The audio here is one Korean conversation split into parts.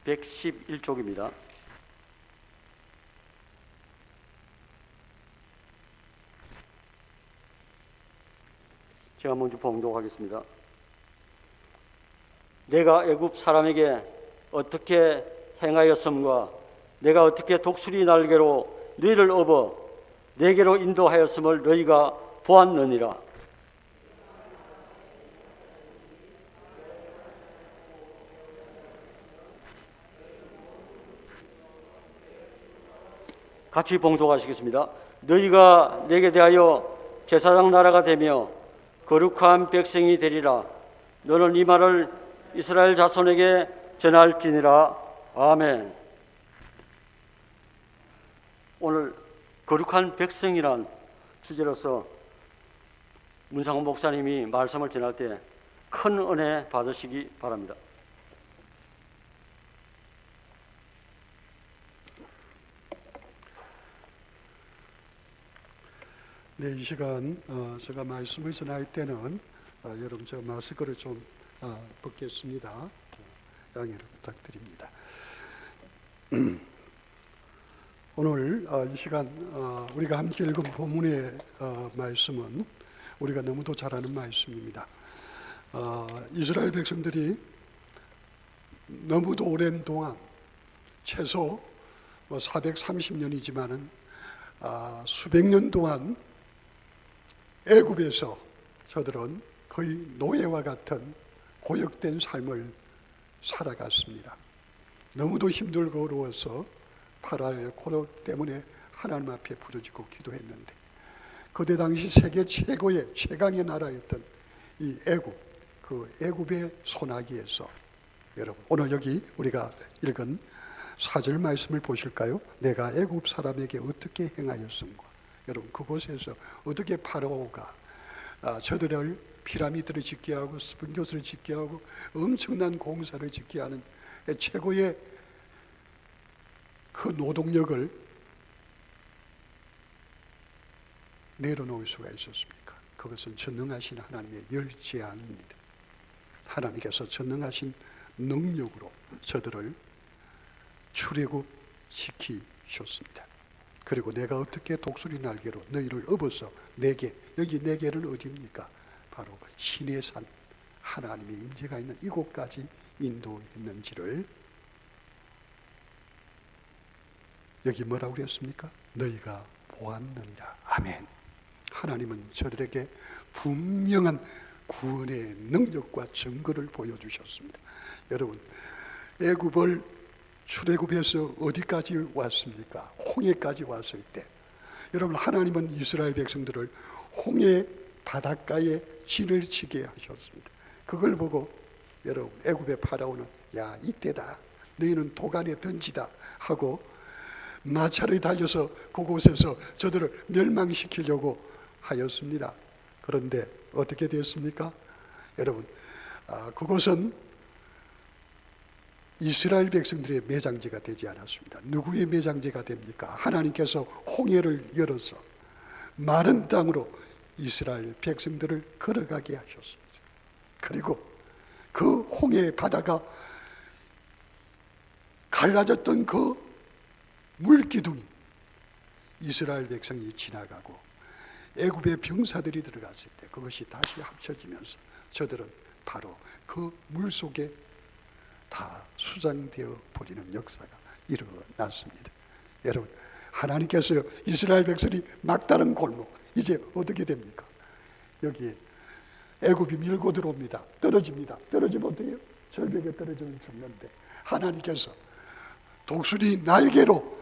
111쪽입니다. 제가 먼저 봉독하겠습니다. 내가 애굽 사람에게 어떻게 행하였음과 내가 어떻게 독수리 날개로 너희를 업어 내게로 인도하였음을 너희가 보았느니라. 같이 봉독하시겠습니다. 너희가 내게 대하여 제사장 나라가 되며 거룩한 백성이 되리라. 너는 이 말을 이스라엘 자손에게 전할지니라. 아멘. 오늘 거룩한 백성이란 주제로서 문상훈 목사님이 말씀을 전할 때 큰 은혜 받으시기 바랍니다. 네, 이 시간 제가 말씀을 전할 때는 여러분 저 마스크를 좀 벗겠습니다. 양해를 부탁드립니다. 오늘 이 시간 우리가 함께 읽은 본문의 말씀은 우리가 너무도 잘 아는 말씀입니다. 이스라엘 백성들이 너무도 오랜 동안 최소 430년이지만은 수백 년 동안 애굽에서 저들은 거의 노예와 같은 고역된 삶을 살아갔습니다. 너무도 힘들고 어려워서 파라오의 고력 때문에 하나님 앞에 부르짖고 기도했는데 그때 당시 세계 최고의 최강의 나라였던 이 애굽, 그 애굽의 소나기에서 여러분 오늘 여기 우리가 읽은 4절 말씀을 보실까요? 내가 애굽 사람에게 어떻게 행하였음과 여러분 그곳에서 어떻게 파라오가 저들을 피라미드를 짓게 하고 스fin교스를 짓게 하고 엄청난 공사를 짓게 하는 최고의 그 노동력을 내려놓을 수가 있었습니까? 그것은 전능하신 하나님의 열재앙입니다. 하나님께서 전능하신 능력으로 저들을 출애굽시키셨습니다. 그리고 내가 어떻게 독수리 날개로 너희를 업어서 내게, 여기 내게는 어디입니까? 바로 시내산 하나님의 임재가 있는 이곳까지 인도했는지를 여기 뭐라고 그랬습니까? 너희가 보았느니라. 아멘. 하나님은 저들에게 분명한 구원의 능력과 증거를 보여주셨습니다. 여러분 애굽을 출애굽해서 어디까지 왔습니까? 홍해까지 왔을 때 여러분 하나님은 이스라엘 백성들을 홍해 바닷가에 진을 치게 하셨습니다. 그걸 보고 여러분 애굽의 파라오는 야 이때다 너희는 도간에 던지다 하고 마차를 달려서 그곳에서 저들을 멸망시키려고 하였습니다. 그런데 어떻게 됐습니까? 여러분 그곳은 이스라엘 백성들의 매장지가 되지 않았습니다. 누구의 매장지가 됩니까? 하나님께서 홍해를 열어서 마른 땅으로 이스라엘 백성들을 걸어가게 하셨습니다. 그리고 그 홍해 바다가 갈라졌던 그 물기둥이 이스라엘 백성이 지나가고 애굽의 병사들이 들어갔을 때 그것이 다시 합쳐지면서 저들은 바로 그 물속에 다 수장되어 버리는 역사가 일어났습니다. 여러분 하나님께서요 이스라엘 백성이 막다른 골목 이제 어떻게 됩니까? 여기에 애굽이 밀고 들어옵니다. 떨어집니다. 떨어지면 어떻게 해요? 절벽에 떨어지면 죽는데 하나님께서 독수리 날개로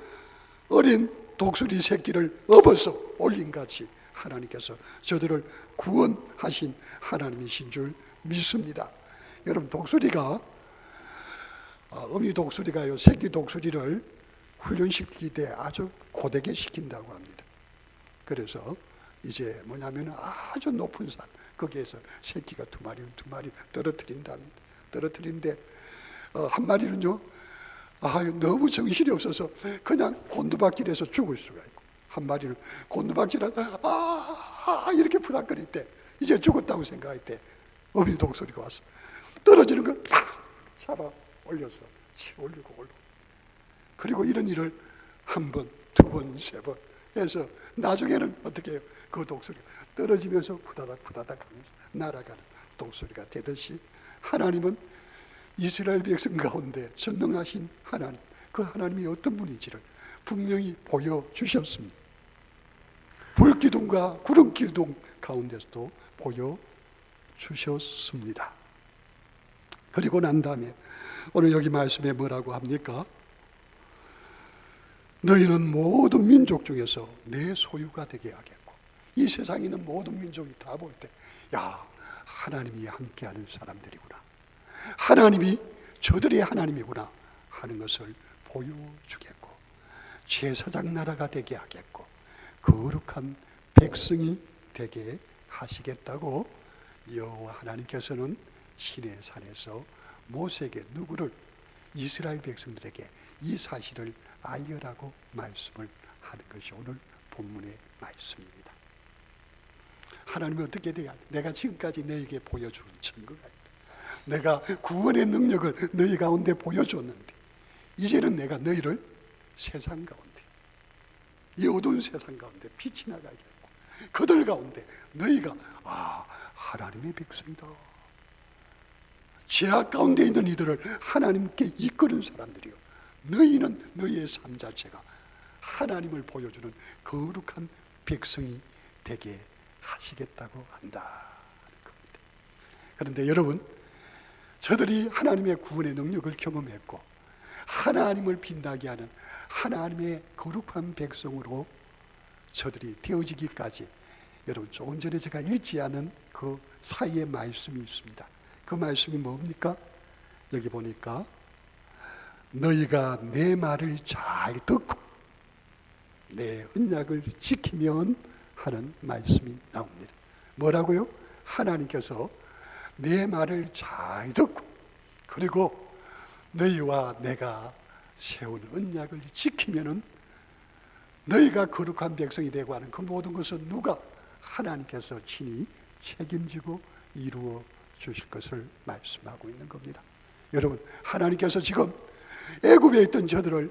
어린 독수리 새끼를 업어서 올린같이 하나님께서 저들을 구원하신 하나님이신 줄 믿습니다. 여러분 독수리가 어미 독수리가요 새끼 독수리를 훈련시킬 때 아주 고되게 시킨다고 합니다. 그래서 이제 뭐냐면 아주 높은 산 거기에서 새끼가 두 마리 떨어뜨린답니다. 떨어뜨린데 한 마리는요 너무 정신이 없어서 그냥 곤두박질해서 죽을 수가 있고 한 마리는 곤두박질하다 이렇게 부닥거릴 때 이제 죽었다고 생각할 때 어미 독수리가 와서 떨어지는 걸 팍 잡아 올려서 치올리고 올라. 그리고 이런 일을 한 번, 두 번, 세 번 해서 나중에는 어떻게 해요? 그 독수리가 떨어지면서 후다닥 하면서 날아가는 독수리가 되듯이 하나님은 이스라엘 백성 가운데 전능하신 하나님, 그 하나님이 어떤 분인지를 분명히 보여주셨습니다. 불기둥과 구름기둥 가운데서도 보여주셨습니다. 그리고 난 다음에 오늘 여기 말씀에 뭐라고 합니까? 너희는 모든 민족 중에서 내 소유가 되게 하겠고, 이 세상에 있는 모든 민족이 다 볼 때, 야, 하나님이 함께하는 사람들이구나, 하나님이 저들의 하나님이구나 하는 것을 보여주겠고, 제사장 나라가 되게 하겠고, 거룩한 백성이 되게 하시겠다고 여호와 하나님께서는 시내 산에서 모세에게 누구를? 이스라엘 백성들에게 이 사실을 알려라고 말씀을 하는 것이 오늘 본문의 말씀입니다. 하나님이 어떻게 돼야 돼? 내가 지금까지 너에게 보여준 증거가 있다. 내가 구원의 능력을 너희 가운데 보여줬는데 이제는 내가 너희를 세상 가운데, 이 어두운 세상 가운데 빛이 나가게 하고, 그들 가운데 너희가 하나님의 백성이다, 죄악 가운데 있는 이들을 하나님께 이끄는 사람들이요, 너희는 너희의 삶 자체가 하나님을 보여주는 거룩한 백성이 되게 하시겠다고 한다는 겁니다. 그런데 여러분, 저들이 하나님의 구원의 능력을 경험했고 하나님을 빛나게 하는 하나님의 거룩한 백성으로 저들이 되어지기까지, 여러분 조금 전에 제가 읽지 않은 그 사이의 말씀이 있습니다. 그 말씀이 뭡니까? 여기 보니까 너희가 내 말을 잘 듣고 내 언약을 지키면 하는 말씀이 나옵니다. 뭐라고요? 하나님께서 내 말을 잘 듣고 그리고 너희와 내가 세운 언약을 지키면은 너희가 거룩한 백성이 되고 하는 그 모든 것은 누가? 하나님께서 친히 책임지고 이루어 주실 것을 말씀하고 있는 겁니다. 여러분, 하나님께서 지금 애굽에 있던 저들을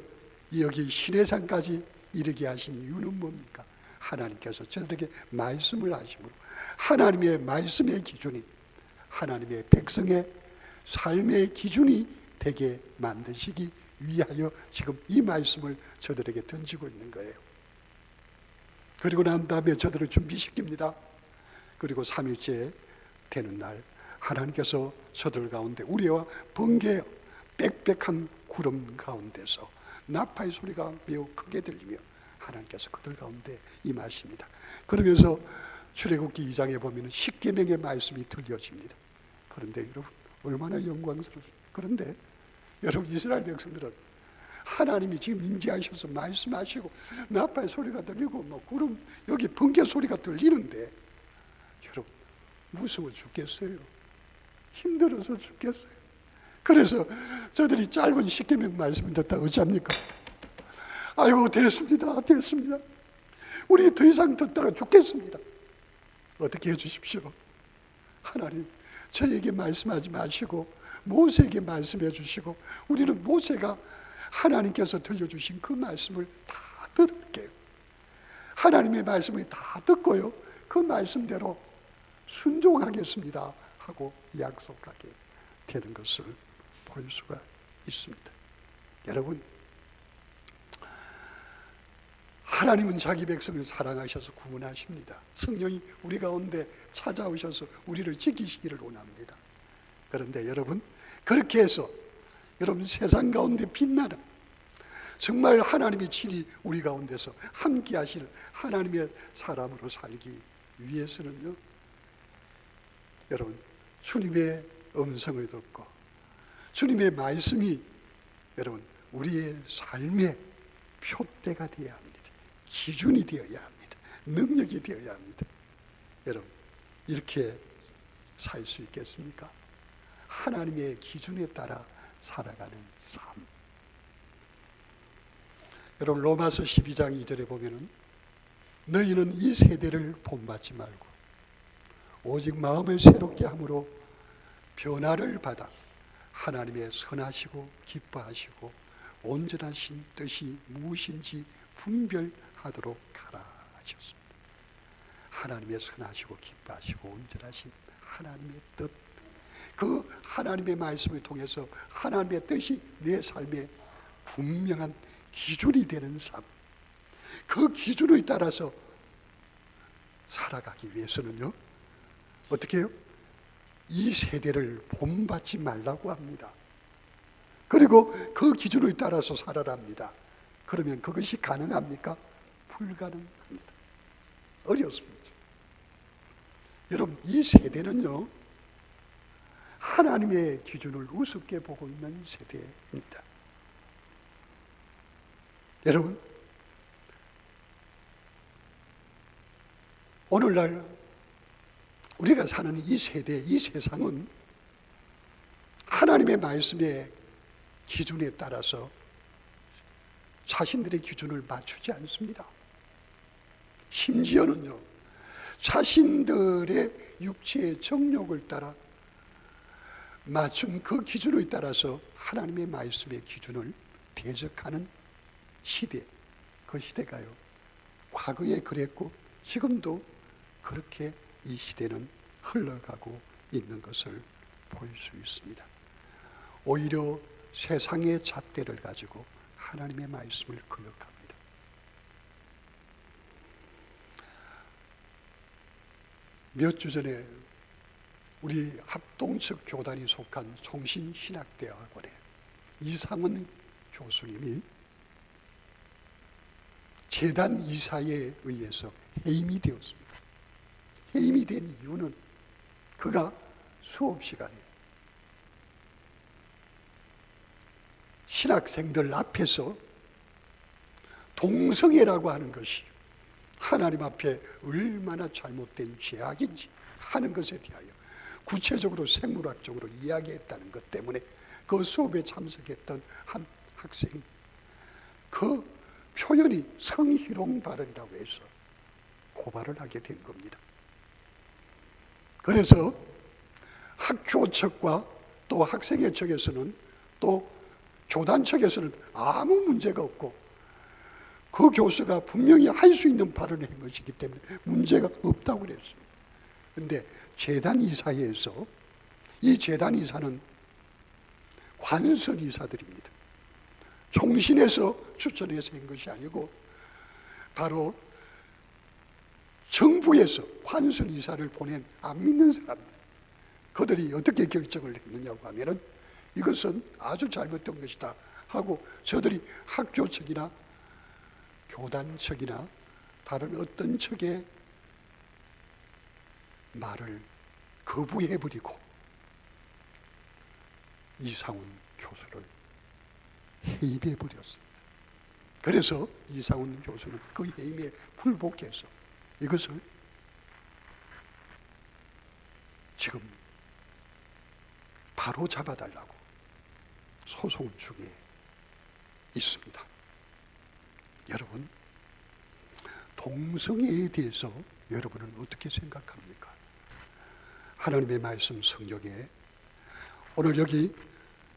여기 시내산까지 이르게 하신 이유는 뭡니까? 하나님께서 저들에게 말씀을 하심으로 하나님의 말씀의 기준이 하나님의 백성의 삶의 기준이 되게 만드시기 위하여 지금 이 말씀을 저들에게 던지고 있는 거예요. 그리고 난 다음에 저들을 준비시킵니다. 그리고 3일째 되는 날 하나님께서 저들 가운데 우리와 번개 빽빽한 구름 가운데서 나팔 소리가 매우 크게 들리며 하나님께서 그들 가운데 임하십니다. 그러면서 출애굽기 2장에 보면 십계명의 말씀이 들려집니다. 그런데 여러분, 얼마나 영광스럽습니까? 그런데 여러분, 이스라엘 백성들은 하나님이 지금 임재하셔서 말씀하시고 나팔 소리가 들리고 구름 여기 번개 소리가 들리는데 여러분, 무서워 죽겠어요. 힘들어서 죽겠어요. 그래서 저들이 짧은 십계명 말씀을 듣다 어찌합니까? 아이고, 됐습니다. 우리 더 이상 듣다가 죽겠습니다. 어떻게 해주십시오? 하나님, 저에게 말씀하지 마시고 모세에게 말씀해 주시고 우리는 모세가 하나님께서 들려주신 그 말씀을 다 들을게요. 하나님의 말씀을 다 듣고요, 그 말씀대로 순종하겠습니다 하고 약속하게 되는 것을 볼 수가 있습니다. 여러분, 하나님은 자기 백성을 사랑하셔서 구원하십니다. 성령이 우리 가운데 찾아오셔서 우리를 지키시기를 원합니다. 그런데 여러분, 그렇게 해서 여러분 세상 가운데 빛나는 정말 하나님이 친히 우리 가운데서 함께 하실 하나님의 사람으로 살기 위해서는요, 여러분 주님의 음성을 듣고 주님의 말씀이 여러분 우리의 삶의 표대가 되어야 합니다. 기준이 되어야 합니다. 능력이 되어야 합니다. 여러분, 이렇게 살 수 있겠습니까? 하나님의 기준에 따라 살아가는 삶. 여러분, 로마서 12장 2절에 보면은 너희는 이 세대를 본받지 말고 오직 마음을 새롭게 함으로 변화를 받아 하나님의 선하시고 기뻐하시고 온전하신 뜻이 무엇인지 분별하도록 하라 하셨습니다. 하나님의 선하시고 기뻐하시고 온전하신 하나님의 뜻, 그 하나님의 말씀을 통해서 하나님의 뜻이 내 삶에 분명한 기준이 되는 삶, 그 기준에 따라서 살아가기 위해서는요, 어떻게 해요? 이 세대를 본받지 말라고 합니다. 그리고 그 기준에 따라서 살아랍니다. 그러면 그것이 가능합니까? 불가능합니다. 어렵습니다. 여러분, 이 세대는요, 하나님의 기준을 우습게 보고 있는 세대입니다. 여러분, 오늘날 우리가 사는 이 세대, 이 세상은 하나님의 말씀의 기준에 따라서 자신들의 기준을 맞추지 않습니다. 심지어는요, 자신들의 육체의 정욕을 따라 맞춘 그 기준에 따라서 하나님의 말씀의 기준을 대적하는 시대, 그 시대가요, 과거에 그랬고 지금도 그렇게 이 시대는 흘러가고 있는 것을 볼 수 있습니다. 오히려 세상의 잣대를 가지고 하나님의 말씀을 거역합니다. 몇 주 전에 우리 합동측 교단이 속한 성신신학대학원에 이상은 교수님이 재단 이사에 의해서 해임이 되었습니다. 해임이 된 이유는 그가 수업 시간에 신학생들 앞에서 동성애라고 하는 것이 하나님 앞에 얼마나 잘못된 죄악인지 하는 것에 대하여 구체적으로 생물학적으로 이야기했다는 것 때문에 그 수업에 참석했던 한 학생이 그 표현이 성희롱 발언이라고 해서 고발을 하게 된 겁니다. 그래서 학교 측과 또 학생회 측에서는 또 교단 측에서는 아무 문제가 없고 그 교수가 분명히 할 수 있는 발언을 한 것이기 때문에 문제가 없다고 그랬습니다. 그런데 재단 이사회에서 이 재단 이사는 관선 이사들입니다. 종신에서 추천해서 한 것이 아니고 바로 정부에서 관선 이사를 보낸 안 믿는 사람들, 그들이 어떻게 결정을 했느냐고 하면은 이것은 아주 잘못된 것이다 하고 저들이 학교 측이나 교단 측이나 다른 어떤 측의 말을 거부해버리고 이상훈 교수를 해임해버렸습니다. 그래서 이상훈 교수는 그 해임에 불복해서 이것을 지금 바로 잡아달라고 소송 중에 있습니다. 여러분, 동성애에 대해서 여러분은 어떻게 생각합니까? 하나님의 말씀 성경에 오늘 여기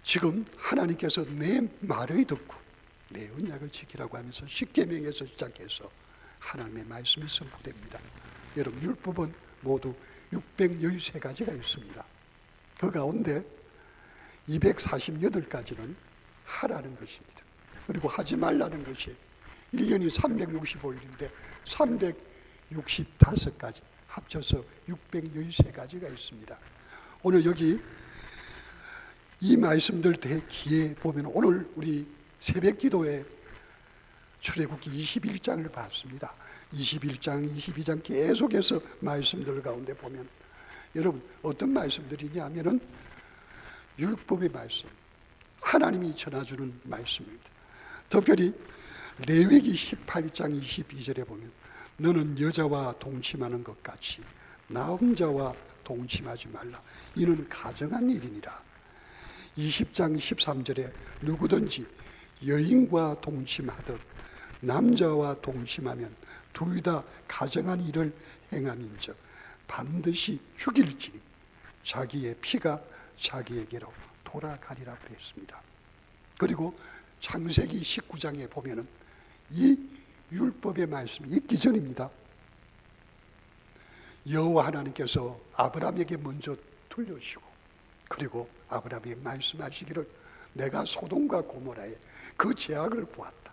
지금 하나님께서 내 말을 듣고 내 언약을 지키라고 하면서 십계명에서 시작해서 하나님의 말씀이 선포됩니다. 여러분, 율법은 모두 613가지가 있습니다. 그 가운데 248가지는 하라는 것입니다. 그리고 하지 말라는 것이 1년이 365일인데 365가지 합쳐서 613가지가 있습니다. 오늘 여기 이 말씀들 대기에 보면 오늘 우리 새벽 기도에 출애굽기 21장을 봤습니다. 21장, 22장 계속해서 말씀들 가운데 보면 여러분 어떤 말씀들이냐 하면은 율법의 말씀, 하나님이 전해주는 말씀입니다. 특별히 레위기 18장 22절에 보면 너는 여자와 동침하는 것 같이 남자와 동침하지 말라. 이는 가정한 일이니라. 20장 13절에 누구든지 여인과 동침하듯 남자와 동침하면 둘 다 가정한 일을 행함인즉 반드시 죽일지니 자기의 피가 자기에게로 돌아가리라 그랬습니다. 그리고 창세기 19장에 보면은 이 율법의 말씀이 있기 전입니다. 여호와 하나님께서 아브라함에게 먼저 들려주시고, 그리고 아브라함에게 말씀하시기를 내가 소돔과 고모라의 그 죄악을 보았다.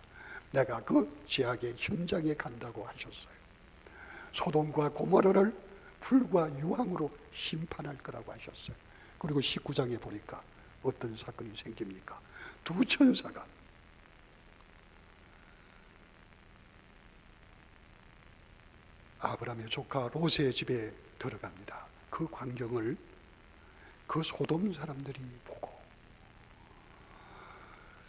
내가 그 죄악의 현장에 간다고 하셨어요. 소돔과 고모라를 불과 유황으로 심판할 거라고 하셨어요. 그리고 19장에 보니까 어떤 사건이 생깁니까? 두 천사가 아브라함의 조카 롯의 집에 들어갑니다. 그 광경을 그 소돔 사람들이 보고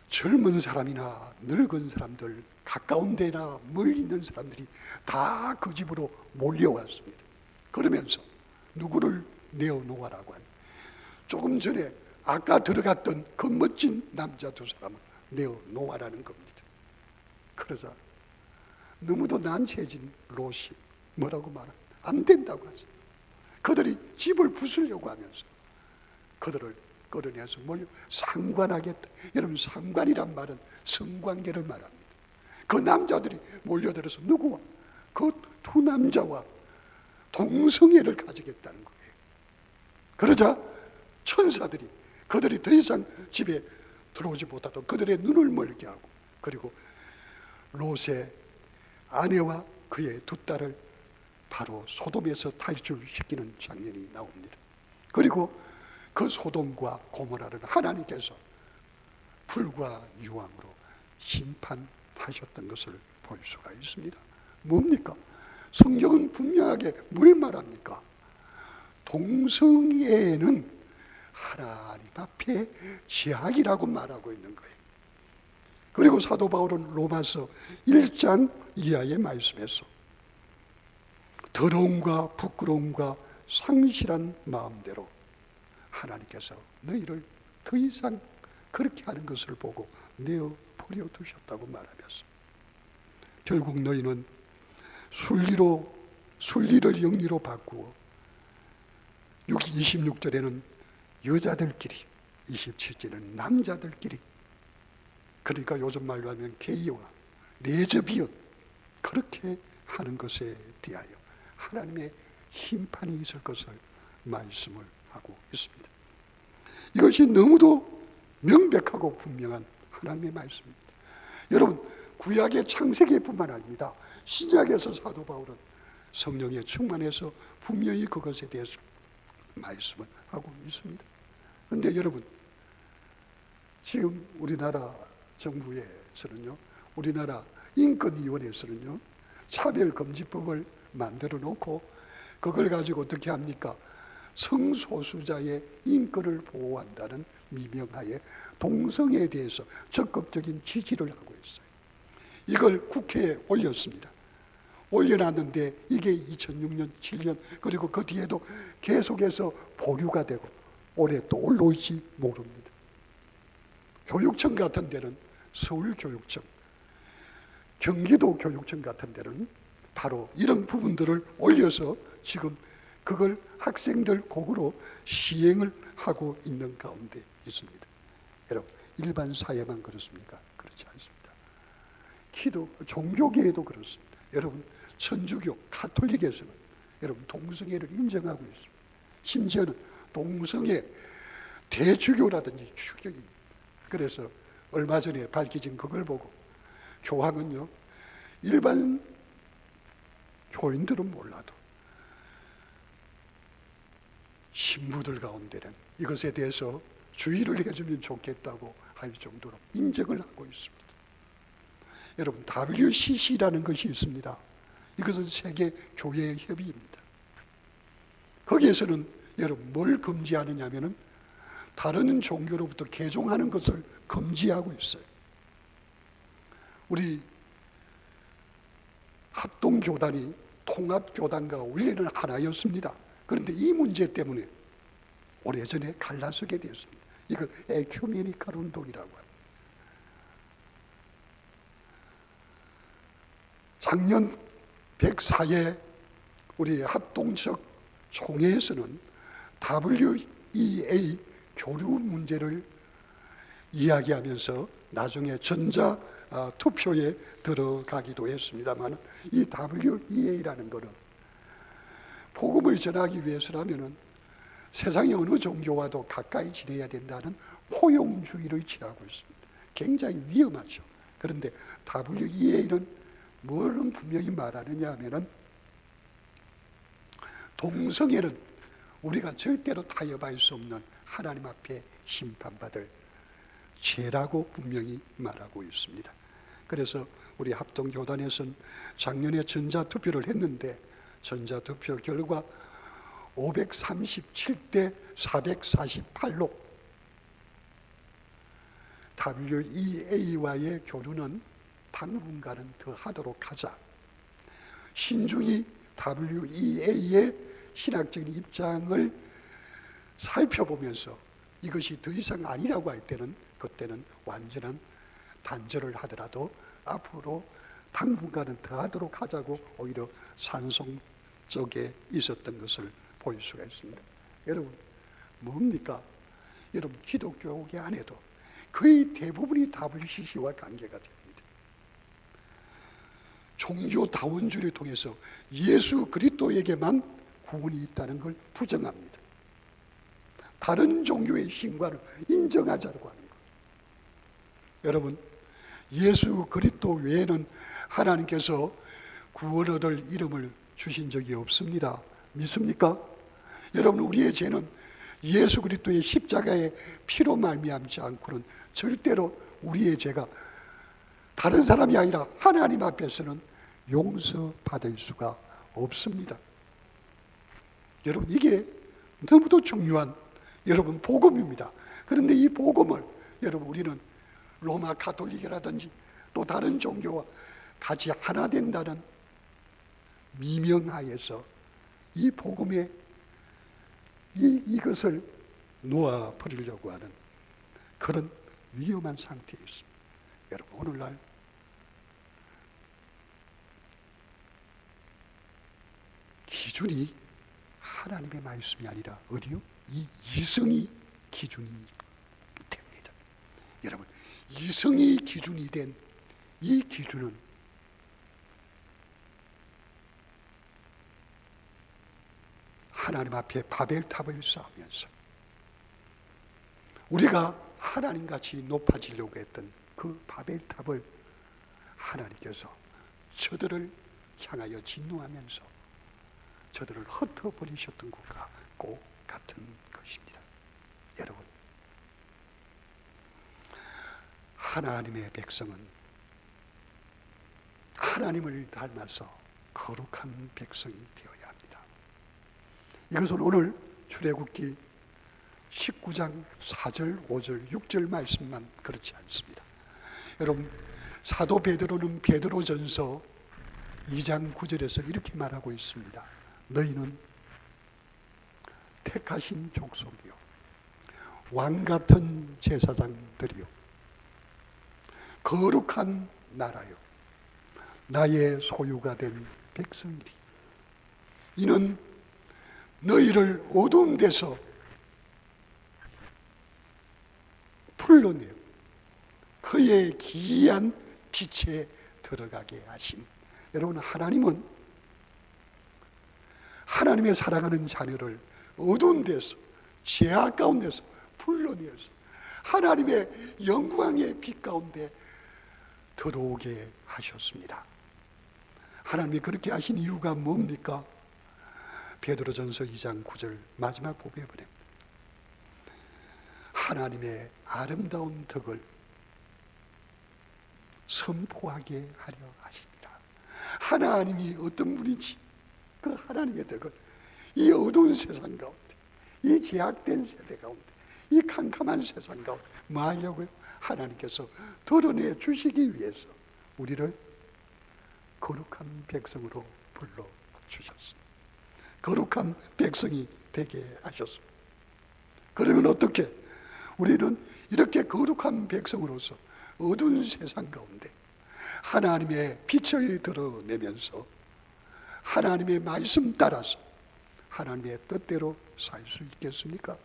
젊은 사람이나 늙은 사람들, 가까운 데나 멀리 있는 사람들이 다 그 집으로 몰려왔습니다. 그러면서 누구를 내어놓으라고 하는, 조금 전에 아까 들어갔던 그 멋진 남자 두 사람을 내어놓으라는 겁니다. 그러자 너무도 난처해진 롯이 뭐라고 말합니다. 안 된다고 하죠. 그들이 집을 부수려고 하면서 그들을 끌어내서 몰려 상관하겠다. 여러분, 상관이란 말은 성관계를 말합니다. 그 남자들이 몰려들어서 누구와? 그 두 남자와 동성애를 가지겠다는 거예요. 그러자 천사들이 그들이 더 이상 집에 들어오지 못하도록 그들의 눈을 멀게 하고, 그리고 롯의 아내와 그의 두 딸을 바로 소돔에서 탈출시키는 장면이 나옵니다. 그리고 그 소돔과 고모라를 하나님께서 불과 유황으로 심판하셨던 것을 볼 수가 있습니다. 뭡니까? 성경은 분명하게 뭘 말합니까? 동성애는 하나님 앞에 죄악이라고 말하고 있는 거예요. 그리고 사도 바울은 로마서 1장 이하의 말씀에서 더러움과 부끄러움과 상실한 마음대로 하나님께서 너희를 더 이상 그렇게 하는 것을 보고 내어 버려 두셨다고 말하면서 결국 너희는 순리를 영리로 바꾸어 26절에는 여자들끼리, 27절에는 남자들끼리, 그러니까 요즘 말로 하면 게이와 레즈비언, 그렇게 하는 것에 대하여 하나님의 심판이 있을 것을 말씀을 하고 있습니다. 이것이 너무도 명백하고 분명한 하나님의 말씀입니다. 여러분, 구약의 창세기뿐만 아닙니다. 신약에서 사도 바울은 성령에 충만해서 분명히 그것에 대해서 말씀을 하고 있습니다. 그런데 여러분, 지금 우리나라 정부에서는요, 우리나라 인권위원회에서는요, 차별금지법을 만들어 놓고 그걸 가지고 어떻게 합니까? 성소수자의 인권을 보호한다는 미명하에 동성애에 대해서 적극적인 지지를 하고 있어요. 이걸 국회에 올렸습니다. 올려놨는데 이게 2006년, 7년 그리고 그 뒤에도 계속해서 보류가 되고 올해 또 올라올지 모릅니다. 교육청 같은 데는 서울교육청, 경기도 교육청 같은 데는 바로 이런 부분들을 올려서 지금 그걸 학생들 곡으로 시행을 하고 있는 가운데 있습니다. 여러분, 일반 사회만 그렇습니까? 그렇지 않습니다. 종교계에도 그렇습니다. 여러분, 천주교, 가톨릭에서는 여러분 동성애를 인정하고 있습니다. 심지어는 동성애 대주교라든지 주교이, 그래서 얼마 전에 밝혀진 그걸 보고 교황은요, 일반 교인들은 몰라도 신부들 가운데는 이것에 대해서 주의를 해주면 좋겠다고 할 정도로 인정을 하고 있습니다. 여러분, WCC라는 것이 있습니다. 이것은 세계 교회 협의입니다. 거기에서는 여러분 뭘 금지하느냐 하면은 다른 종교로부터 개종하는 것을 금지하고 있어요. 우리 합동교단이 통합교단과 원래는 하나였습니다. 그런데 이 문제 때문에 오래전에 갈라서게 되었습니다. 이걸 에큐메니칼 운동이라고 합니다. 작년 104회 우리 합동적 총회에서는 WEA 교류 문제를 이야기하면서 나중에 전자 투표에 들어가기도 했습니다만, 이 WEA라는 것은 복음을 전하기 위해서라면은 세상의 어느 종교와도 가까이 지내야 된다는 포용주의를 취하고 있습니다. 굉장히 위험하죠. 그런데 WEA는 뭐를 분명히 말하느냐 하면은, 동성애는 우리가 절대로 타협할 수 없는 하나님 앞에 심판받을 죄라고 분명히 말하고 있습니다. 그래서 우리 합동교단에서는 작년에 전자투표를 했는데, 전자투표 결과 537대 448로 WEA와의 교류는 당분간은 더 하도록 하자. 신중히 WEA의 신학적인 입장을 살펴보면서 이것이 더 이상 아니라고 할 때는 그때는 완전한 단절을 하더라도 앞으로 당분간은 더 하도록 하자고 오히려 산성 쪽에 있었던 것을 볼 수가 있습니다. 여러분, 뭡니까? 여러분, 기독교계 안에도 거의 대부분이 WCC와 관계가 됩니다. 종교다원주의를 통해서 예수 그리스도에게만 구원이 있다는 걸 부정합니다. 다른 종교의 신과를 인정하자고 하는 것. 여러분, 예수 그리스도 외에는 하나님께서 구원 얻을 이름을 주신 적이 없습니다. 믿습니까? 여러분, 우리의 죄는 예수 그리스도의 십자가의 피로 말미암지 않고는 절대로 우리의 죄가 다른 사람이 아니라 하나님 앞에서는 용서받을 수가 없습니다. 여러분, 이게 너무도 중요한 여러분 복음입니다. 그런데 이 복음을 여러분 우리는 로마 가톨릭이라든지 또 다른 종교와 같이 하나 된다는 미명하에서 이 복음에 이것을 놓아버리려고 하는 그런 위험한 상태에 있습니다. 여러분, 오늘날 기준이 하나님의 말씀이 아니라 어디요? 이 이성이 기준이 됩니다. 여러분, 이성이 기준이 된 이 기준은 하나님 앞에 바벨탑을 쌓으면서 우리가 하나님같이 높아지려고 했던 그 바벨탑을 하나님께서 저들을 향하여 진노하면서 저들을 흩어버리셨던 것과 꼭 같은 것입니다. 여러분, 하나님의 백성은 하나님을 닮아서 거룩한 백성이 되어야 합니다. 이것은 오늘 출애굽기 19장 4절, 5절, 6절 말씀만 그렇지 않습니다. 여러분, 사도 베드로는 베드로전서 2장 9절에서 이렇게 말하고 있습니다. 너희는 택하신 족속이요 왕같은 제사장들이요 거룩한 나라요 나의 소유가 된 백성이리. 이는 너희를 어두운 데서 풀러내어 그의 기이한 빛에 들어가게 하신. 여러분, 하나님은 하나님의 사랑하는 자녀를 어두운 데서, 죄악 가운데서 풀러내어서 하나님의 영광의 빛 가운데 들어오게 하셨습니다. 하나님이 그렇게 하신 이유가 뭡니까? 베드로전서 2장 9절 마지막 부분에 보냅니다. 하나님의 아름다운 덕을 선포하게 하려 하십니다. 하나님이 어떤 분인지 그 하나님의 덕을 이 어두운 세상 가운데, 이 제약된 세대 가운데, 이 캄캄한 세상 가운데 뭐 하려고요? 하나님께서 드러내 주시기 위해서 우리를 거룩한 백성으로 불러주셨습니다. 거룩한 백성이 되게 하셨습니다. 그러면 어떻게? 우리는 이렇게 거룩한 백성으로서 어두운 세상 가운데 하나님의 빛을 드러내면서 하나님의 말씀 따라서 하나님의 뜻대로 살 수 있겠습니까?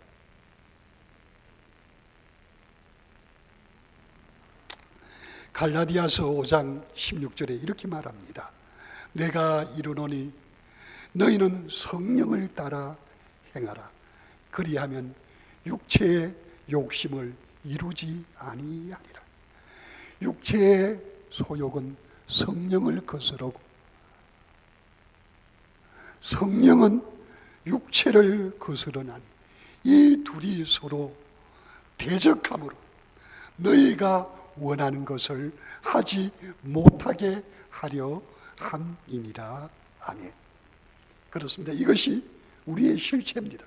갈라디아서 5장 16절에 이렇게 말합니다. 내가 이르노니 너희는 성령을 따라 행하라. 그리하면 육체의 욕심을 이루지 아니하리라. 육체의 소욕은 성령을 거스르고 성령은 육체를 거스르나니 이 둘이 서로 대적함으로 너희가 원하는 것을 하지 못하게 하려 함이니라. 아멘. 그렇습니다. 이것이 우리의 실체입니다.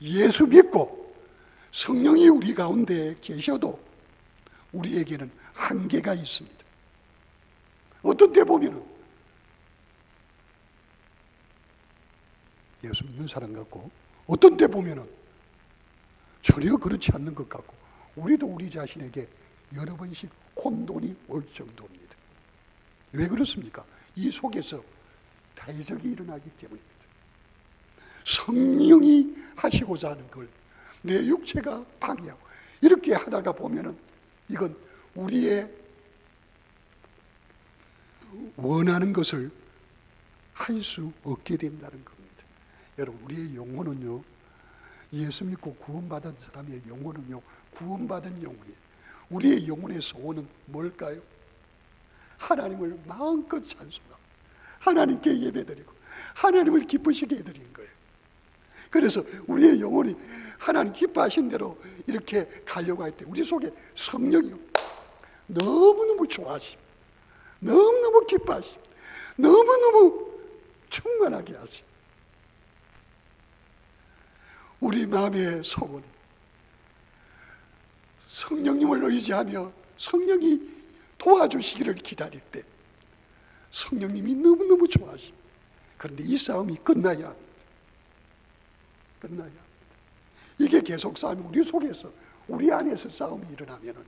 예수 믿고 성령이 우리 가운데 계셔도 우리에게는 한계가 있습니다. 어떤 때 보면은 예수 믿는 사람 같고 어떤 때 보면은 전혀 그렇지 않는 것 같고 우리도 우리 자신에게 여러 번씩 혼돈이 올 정도입니다. 왜 그렇습니까? 이 속에서 대적이 일어나기 때문입니다. 성령이 하시고자 하는 걸 내 육체가 방해하고 이렇게 하다가 보면은 이건 우리의 원하는 것을 할 수 없게 된다는 겁니다. 여러분, 우리의 영혼은요, 예수 믿고 구원받은 사람의 영혼은요, 구원받은 영혼이에요. 우리의 영혼의 소원은 뭘까요? 하나님을 마음껏 찬송하고 하나님께 예배드리고 하나님을 기쁘시게 해드린 거예요. 그래서 우리의 영혼이 하나님 기뻐하신 대로 이렇게 가려고 할 때 우리 속에 성령이요, 너무너무 좋아하심, 너무너무 기뻐하심, 너무너무 충만하게 하심. 우리 마음의 소원이 성령님을 의지하며 성령이 도와주시기를 기다릴 때 성령님이 너무너무 좋아하십니다. 그런데 이 싸움이 끝나야 합니다. 끝나야 합니다. 이게 계속 싸움이 우리 속에서 우리 안에서 싸움이 일어나면은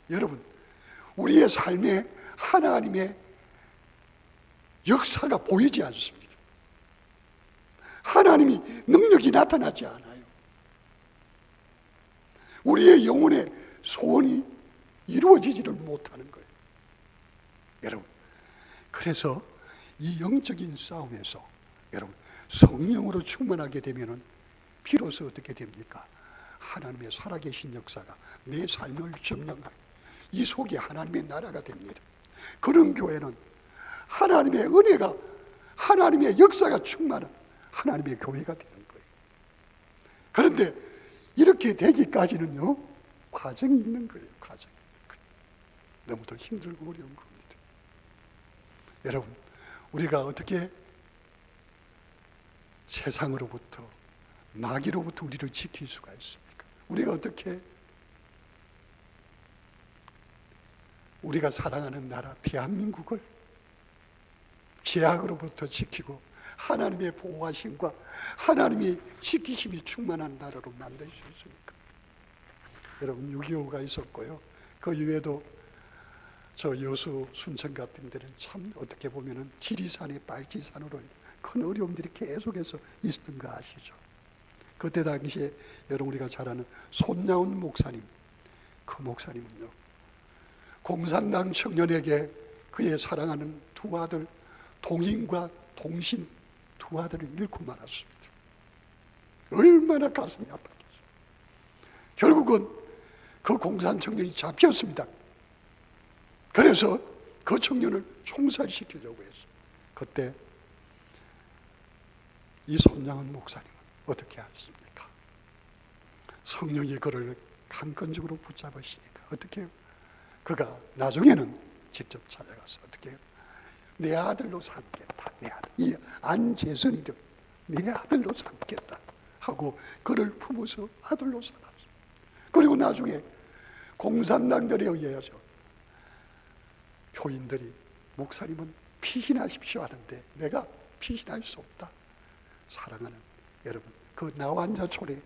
여러분, 우리의 삶에 하나님의 역사가 보이지 않습니다. 하나님이 능력이 나타나지 않아요. 우리의 영혼의 소원이 이루어지지를 못하는 거예요. 여러분, 그래서 이 영적인 싸움에서 여러분 성령으로 충만하게 되면은 비로소 어떻게 됩니까? 하나님의 살아계신 역사가 내 삶을 점령하게, 이 속에 하나님의 나라가 됩니다. 그런 교회는 하나님의 은혜가, 하나님의 역사가 충만한 하나님의 교회가 되는 거예요. 그런데 이렇게 되기까지는요, 과정이 있는 거예요. 과정이 있는 거예요. 너무도 힘들고 어려운 겁니다. 여러분, 우리가 어떻게 세상으로부터, 마귀로부터 우리를 지킬 수가 있습니까? 우리가 어떻게 우리가 사랑하는 나라 대한민국을 죄악으로부터 지키고 하나님의 보호하심과 하나님의 지키심이 충만한 나라로 만들 수 있습니까? 여러분, 6.25가 있었고요. 그 이외에도 저 여수, 순천 같은 데는 참 어떻게 보면은 지리산이 빨치산으로 큰 어려움들이 계속해서 있었던 거 아시죠? 그때 당시에 여러분 우리가 잘 아는 손나운 목사님, 그 목사님은요, 공산당 청년에게 그의 사랑하는 두 아들 동인과 동신 두 아들을 잃고 말았습니다. 얼마나 가슴이 아팠겠어요. 결국은 그 공산 청년이 잡혔습니다. 그래서 그 청년을 총살시키려고 했어요. 그때 이 손양은 목사님은 어떻게 하십니까? 성령이 그를 강건적으로 붙잡으시니까 어떻게 해요? 그가 나중에는 직접 찾아가서 어떻게 해요? 내 아들로 삼겠다. 내 아들. 이 안재선이죠. 내 아들로 삼겠다 하고 그를 품어서 아들로 삼았어요. 그리고 나중에 공산당들에 의해서 교인들이 목사님은 피신하십시오 하는데 내가 피신할 수 없다. 사랑하는 여러분, 그 나완자촌에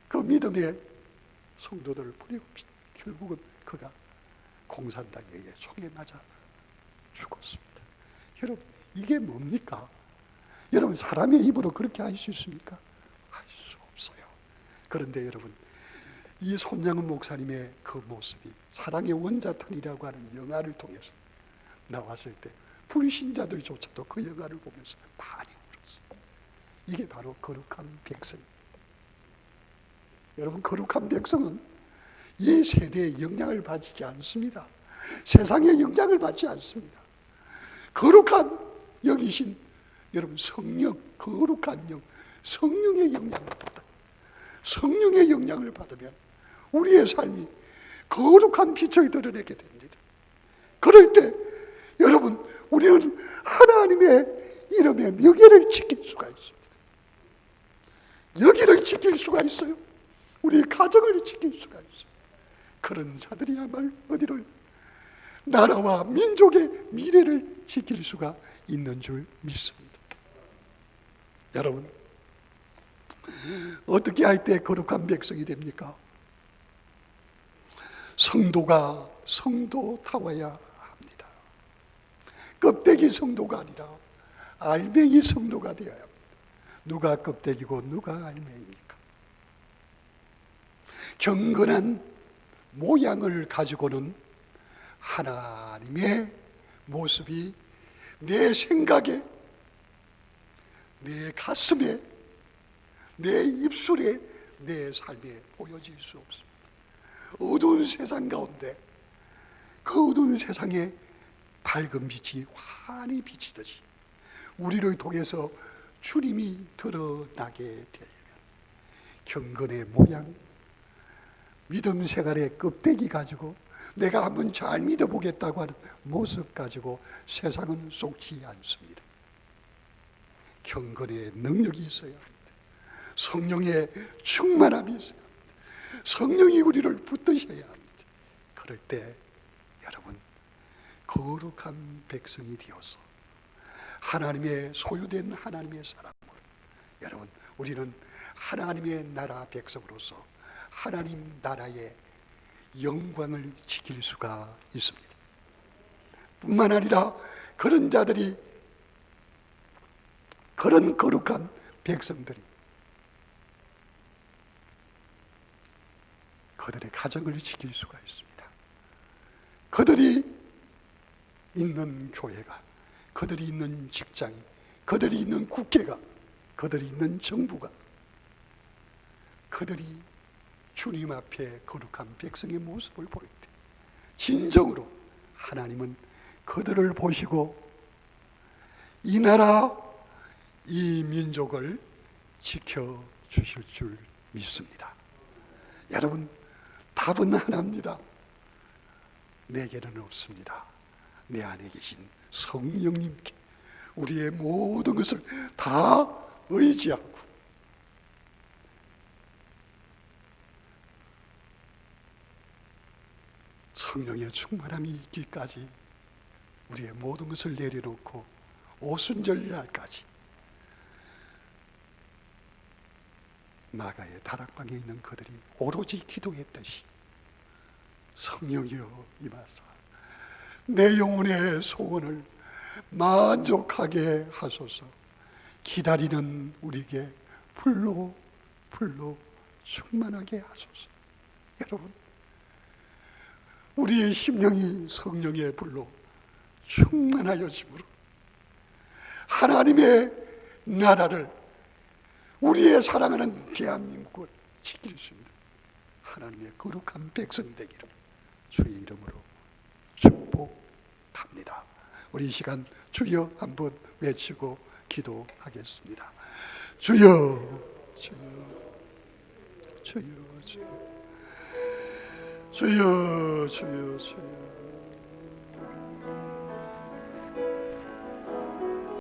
그 믿음의 성도들을 버리고 결국은 그가 공산당에 의해 총에 맞아 죽었습니다. 여러분, 이게 뭡니까? 여러분, 사람의 입으로 그렇게 할 수 있습니까? 할 수 없어요. 그런데 여러분, 이 손양은 목사님의 그 모습이 사랑의 원자탄이라고 하는 영화를 통해서 나왔을 때 불신자들조차도 그 영화를 보면서 많이 울었어요. 이게 바로 거룩한 백성이에요. 여러분, 거룩한 백성은 이 세대의 영향을 받지 않습니다. 세상의 영향을 받지 않습니다. 거룩한 영이신 여러분 성령, 거룩한 영, 성령의 영향을 받아요. 성령의 영향을 받으면 우리의 삶이 거룩한 빛을 드러내게 됩니다. 그럴 때 여러분, 우리는 하나님의 이름의 명예를 지킬 수가 있습니다. 여기를 지킬 수가 있어요. 우리 가정을 지킬 수가 있어요. 그런 자들이야말로 어디를 나라와 민족의 미래를 지킬 수가 있는 줄 믿습니다. 여러분, 어떻게 할 때 거룩한 백성이 됩니까? 성도가 성도다워야 합니다. 껍데기 성도가 아니라 알맹이 성도가 되어야 합니다. 누가 껍데기고 누가 알맹이입니까? 경건한 모양을 가지고는 하나님의 모습이 내 생각에, 내 가슴에, 내 입술에, 내 삶에 보여질 수 없습니다. 어두운 세상 가운데 그 어두운 세상에 밝은 빛이 환히 비치듯이 우리를 통해서 주님이 드러나게 되려면 경건의 모양, 믿음 생활의 껍데기 가지고 내가 한번 잘 믿어보겠다고 하는 모습 가지고 세상은 속지 않습니다. 경건의 능력이 있어야 합니다. 성령의 충만함이 있어야 합니다. 성령이 우리를 붙드셔야 합니다. 그럴 때 여러분, 거룩한 백성이 되어서 하나님의 소유된 하나님의 사람으로 여러분, 우리는 하나님의 나라 백성으로서 하나님 나라의 영광을 지킬 수가 있습니다. 뿐만 아니라 그런 자들이, 그런 거룩한 백성들이 그들의 가정을 지킬 수가 있습니다. 그들이 있는 교회가, 그들이 있는 직장이, 그들이 있는 국회가, 그들이 있는 정부가, 그들이 주님 앞에 거룩한 백성의 모습을 볼 때 진정으로 하나님은 그들을 보시고 이 나라, 이 민족을 지켜주실 줄 믿습니다. 여러분, 답은 하나입니다. 내게는 없습니다. 내 안에 계신 성령님께 우리의 모든 것을 다 의지하고 성령의 충만함이 있기까지 우리의 모든 것을 내려놓고 오순절날까지 마가의 다락방에 있는 그들이 오로지 기도했듯이 성령이여 임하사 내 영혼의 소원을 만족하게 하소서. 기다리는 우리에게 불로 충만하게 하소서. 여러분, 우리의 심령이 성령의 불로 충만하여짐으로 하나님의 나라를, 우리의 사랑하는 대한민국을 지킬 수 있는 하나님의 거룩한 백성 되기를 주의 이름으로 축복합니다. 우리 이 시간 주여 한번 외치고 기도하겠습니다. 주여, 주여, 주여, 주여, 주여, 주여, 주여.